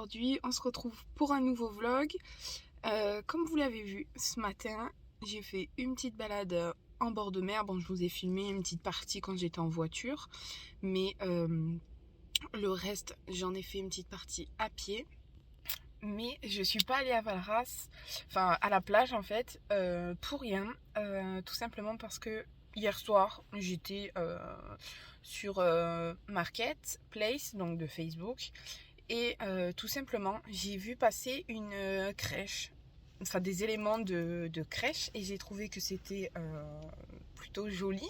aujourd'hui on se retrouve pour un nouveau vlog. Comme vous l'avez vu ce matin, j'ai fait une petite balade en bord de mer. Bon, je vous ai filmé une petite partie quand j'étais en voiture, mais le reste j'en ai fait une petite partie à pied. Mais je suis pas allée à Valras, enfin à la plage en fait, pour rien, tout simplement parce que hier soir j'étais sur Marketplace, donc de Facebook, et tout simplement j'ai vu passer une crèche, enfin des éléments de crèche, et j'ai trouvé que c'était plutôt joli.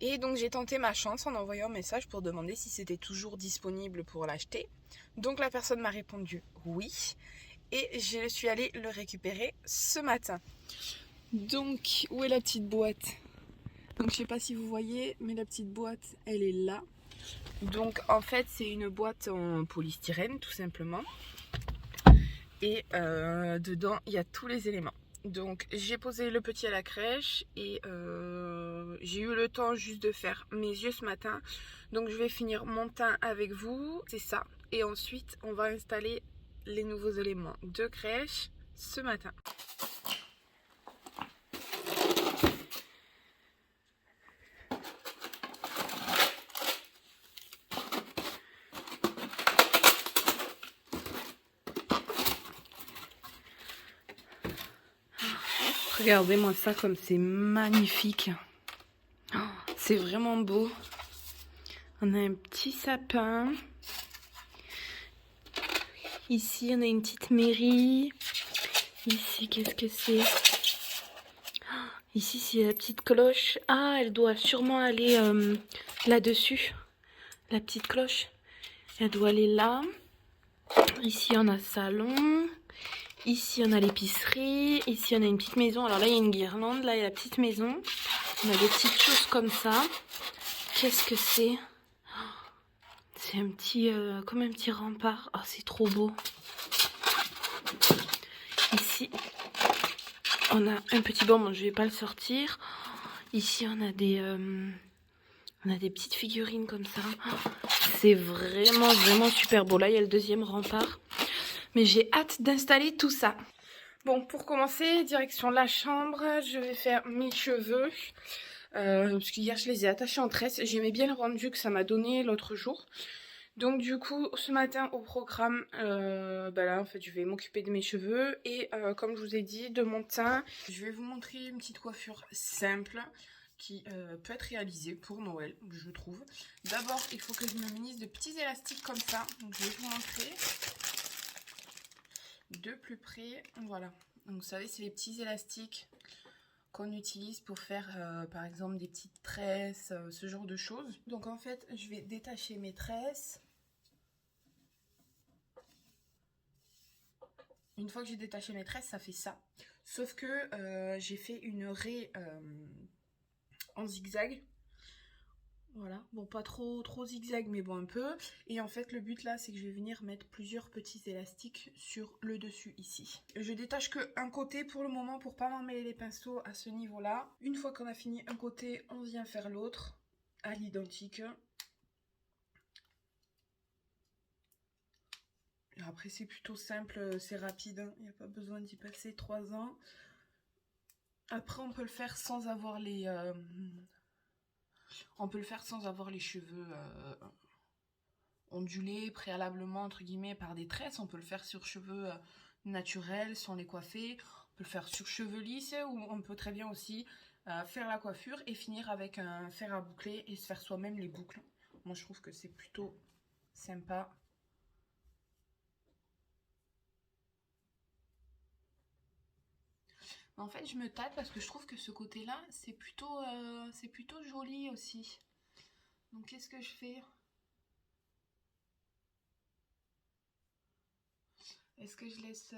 Et donc j'ai tenté ma chance en envoyant un message pour demander si c'était toujours disponible pour l'acheter. Donc la personne m'a répondu oui, et je suis allée le récupérer ce matin. Donc où est la petite boîte? Donc je sais pas si vous voyez, mais la petite boîte elle est là. Donc en fait c'est une boîte en polystyrène tout simplement, et dedans il y a tous les éléments. Donc j'ai posé le petit à la crèche, et j'ai eu le temps juste de faire mes yeux ce matin. Donc je vais finir mon teint avec vous, c'est ça. Et ensuite on va installer les nouveaux éléments de crèche ce matin. Regardez-moi ça comme c'est magnifique. Oh, c'est vraiment beau. On a un petit sapin. Ici, on a une petite mairie. Ici, qu'est-ce que c'est? Ici, c'est la petite cloche. Ah, elle doit sûrement aller là-dessus. La petite cloche. Elle doit aller là. Ici, on a le salon. Ici, on a l'épicerie. Ici, on a une petite maison. Alors là, il y a une guirlande. Là, il y a la petite maison. On a des petites choses comme ça. Qu'est-ce que c'est? C'est un petit, comme un petit rempart. Oh, c'est trop beau. Ici, on a un petit banc. Bon, je vais pas le sortir. Ici, on a des petites figurines comme ça. C'est vraiment super beau. Là, il y a le deuxième rempart. Mais j'ai hâte d'installer tout ça. Bon, pour commencer, direction la chambre. Je vais faire mes cheveux. Parce qu'hier, je les ai attachés en tresse. J'aimais bien le rendu que ça m'a donné l'autre jour. Donc du coup, ce matin au programme, là en fait je vais m'occuper de mes cheveux, et comme je vous ai dit, de mon teint. Je vais vous montrer une petite coiffure simple qui peut être réalisée pour Noël, je trouve. D'abord, il faut que je me munisse de petits élastiques comme ça. Donc je vais vous montrer de plus près. Voilà. Donc vous savez, c'est les petits élastiques qu'on utilise pour faire par exemple des petites tresses, ce genre de choses. Donc en fait, je vais détacher mes tresses. Une fois que j'ai détaché mes tresses, ça fait ça. Sauf que j'ai fait une raie en zigzag. Voilà, bon pas trop zigzag, mais bon un peu. Et en fait le but là, c'est que je vais venir mettre plusieurs petits élastiques sur le dessus ici. Je détache que un côté pour le moment pour pas m'emmêler les pinceaux à ce niveau là. Une fois qu'on a fini un côté, on vient faire l'autre à l'identique. Après c'est plutôt simple, c'est rapide, il n'y a pas besoin d'y passer 3 ans. Après on peut le faire sans avoir les cheveux ondulés préalablement entre guillemets par des tresses. On peut le faire sur cheveux naturels sans les coiffer. On peut le faire sur cheveux lisses, ou on peut très bien aussi faire la coiffure et finir avec un fer à boucler et se faire soi-même les boucles. Moi je trouve que c'est plutôt sympa. En fait, je me tâte parce que je trouve que ce côté-là, c'est plutôt joli aussi. Donc, qu'est-ce que je fais? Est-ce que je laisse...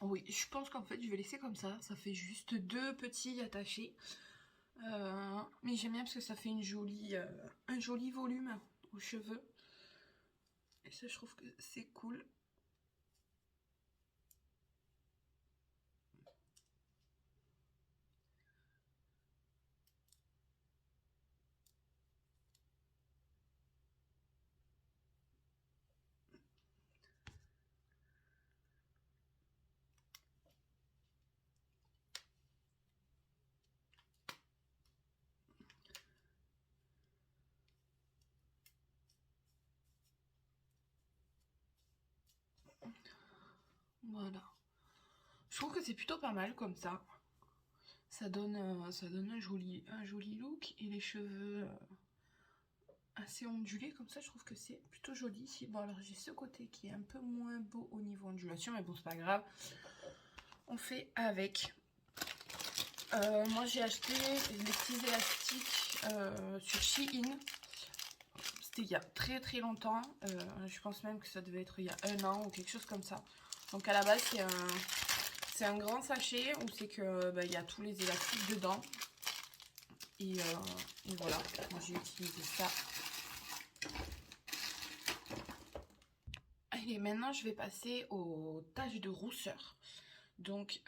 Oui, je pense qu'en fait je vais laisser comme ça. Ça fait juste deux petits attachés. Mais j'aime bien parce que ça fait un joli volume aux cheveux. Et ça, je trouve que c'est cool. Voilà. Je trouve que c'est plutôt pas mal comme ça. Ça donne un joli look. Et les cheveux assez ondulés comme ça, je trouve que c'est plutôt joli. Bon, alors j'ai ce côté qui est un peu moins beau au niveau ondulation, mais bon, c'est pas grave. On fait avec. Moi, j'ai acheté les petits élastiques sur Shein. C'était il y a très très longtemps. Je pense même que ça devait être il y a un an ou quelque chose comme ça. Donc à la base, c'est un grand sachet où c'est que bah, il y a tous les élastiques dedans. Et voilà, moi j'ai utilisé ça. Allez, maintenant je vais passer aux taches de rousseur. Donc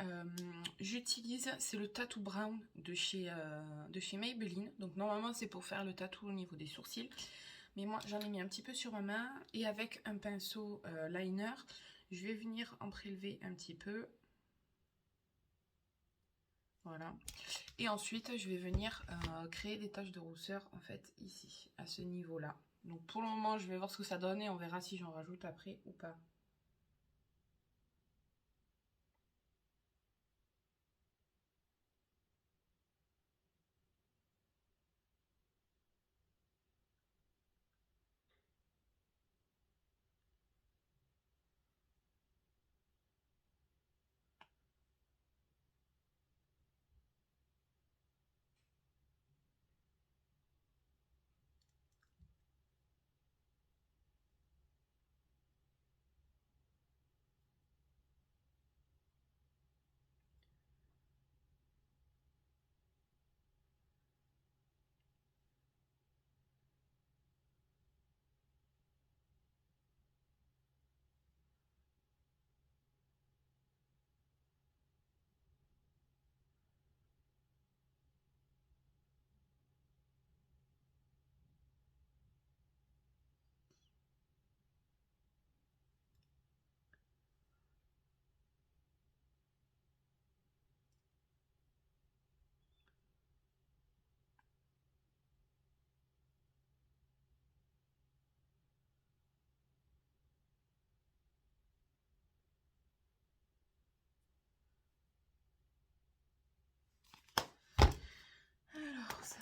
j'utilise, c'est le Tattoo Brown de chez Maybelline. Donc normalement c'est pour faire le tatou au niveau des sourcils. Mais moi j'en ai mis un petit peu sur ma main. Et avec un pinceau liner, je vais venir en prélever un petit peu. Voilà. Et ensuite je vais venir créer des taches de rousseur en fait ici, à ce niveau-là. Donc pour le moment je vais voir ce que ça donne et on verra si j'en rajoute après ou pas. Alors ça.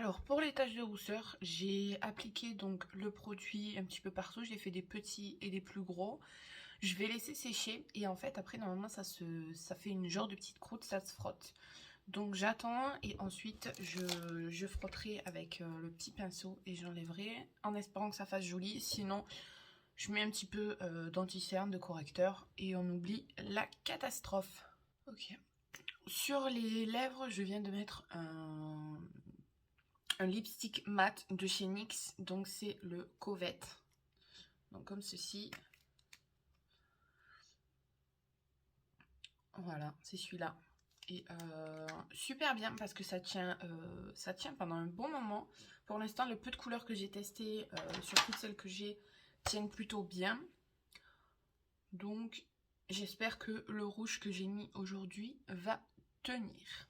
Alors pour les taches de rousseur, j'ai appliqué donc le produit un petit peu partout. J'ai fait des petits et des plus gros. Je vais laisser sécher et en fait après normalement ça fait une genre de petite croûte, ça se frotte. Donc j'attends et ensuite je frotterai avec le petit pinceau et j'enlèverai en espérant que ça fasse joli. Sinon je mets un petit peu d'anti-cerne, de correcteur et on oublie la catastrophe. Ok. Sur les lèvres, je viens de mettre un lipstick mat de chez NYX. Donc c'est le Covette. Donc comme ceci. Voilà, c'est celui-là. Et super bien parce que ça tient pendant un bon moment. Pour l'instant, le peu de couleurs que j'ai testé sur toutes celles que j'ai tiennent plutôt bien. Donc, j'espère que le rouge que j'ai mis aujourd'hui va tenir.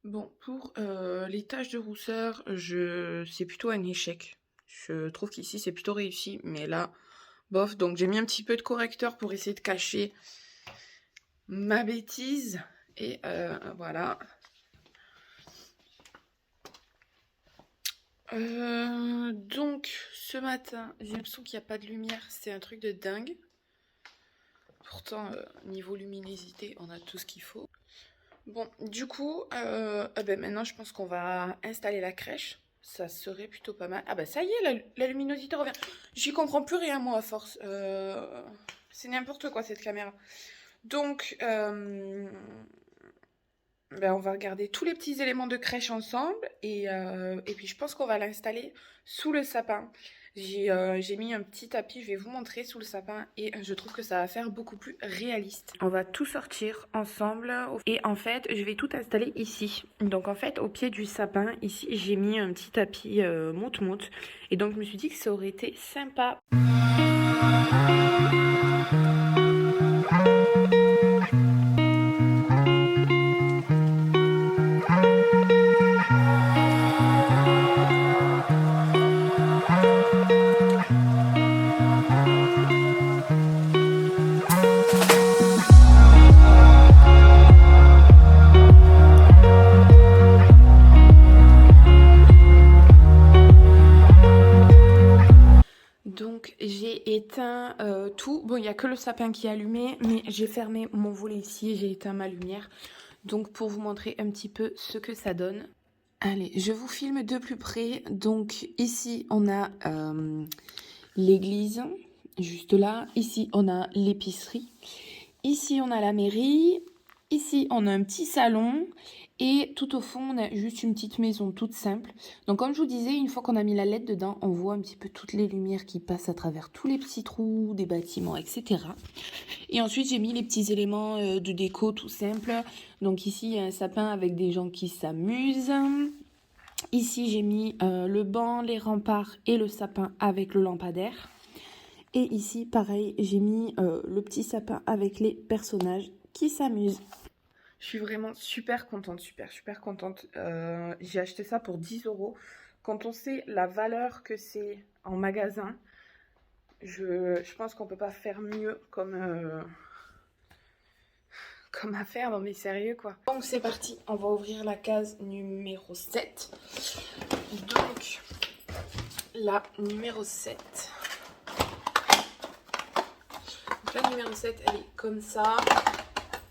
Bon, pour les taches de rousseur, c'est plutôt un échec. Je trouve qu'ici, c'est plutôt réussi, mais là, bof. Donc, j'ai mis un petit peu de correcteur pour essayer de cacher ma bêtise. Et voilà. Donc, ce matin, j'ai l'impression qu'il n'y a pas de lumière. C'est un truc de dingue. Pourtant, niveau luminosité, on a tout ce qu'il faut. Bon, du coup, maintenant, je pense qu'on va installer la crèche. Ça serait plutôt pas mal. Ah bah ça y est, la luminosité revient. J'y comprends plus rien, moi, à force. C'est n'importe quoi, cette caméra. Donc, on va regarder tous les petits éléments de crèche ensemble. Et puis, je pense qu'on va l'installer sous le sapin. J'ai mis un petit tapis, je vais vous montrer sous le sapin et je trouve que ça va faire beaucoup plus réaliste. On va tout sortir ensemble et en fait je vais tout installer ici. Donc en fait au pied du sapin ici j'ai mis un petit tapis moute-moute et donc je me suis dit que ça aurait été sympa. Donc j'ai éteint tout. Bon, il n'y a que le sapin qui est allumé, mais j'ai fermé mon volet ici et j'ai éteint ma lumière. Donc pour vous montrer un petit peu ce que ça donne. Allez, je vous filme de plus près. Donc ici, on a l'église, juste là. Ici, on a l'épicerie. Ici, on a la mairie. Ici, on a un petit salon. Et tout au fond, on a juste une petite maison toute simple. Donc comme je vous disais, une fois qu'on a mis la LED dedans, on voit un petit peu toutes les lumières qui passent à travers tous les petits trous des bâtiments, etc. Et ensuite, j'ai mis les petits éléments de déco tout simple. Donc ici, il y a un sapin avec des gens qui s'amusent. Ici, j'ai mis le banc, les remparts et le sapin avec le lampadaire. Et ici, pareil, j'ai mis le petit sapin avec les personnages qui s'amusent. Je suis vraiment super contente, super contente. J'ai acheté ça pour 10 €. Quand on sait la valeur que c'est en magasin, je pense qu'on peut pas faire mieux comme affaire. Non mais sérieux quoi. Donc c'est parti, on va ouvrir la case numéro 7. Donc la numéro 7. Donc, la numéro 7, elle est comme ça.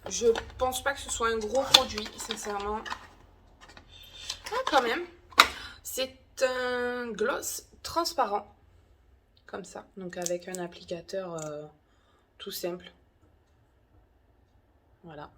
Je pense pas que ce soit un gros produit, sincèrement. Ah, quand même. C'est un gloss transparent. Comme ça. Donc avec un applicateur tout simple. Voilà.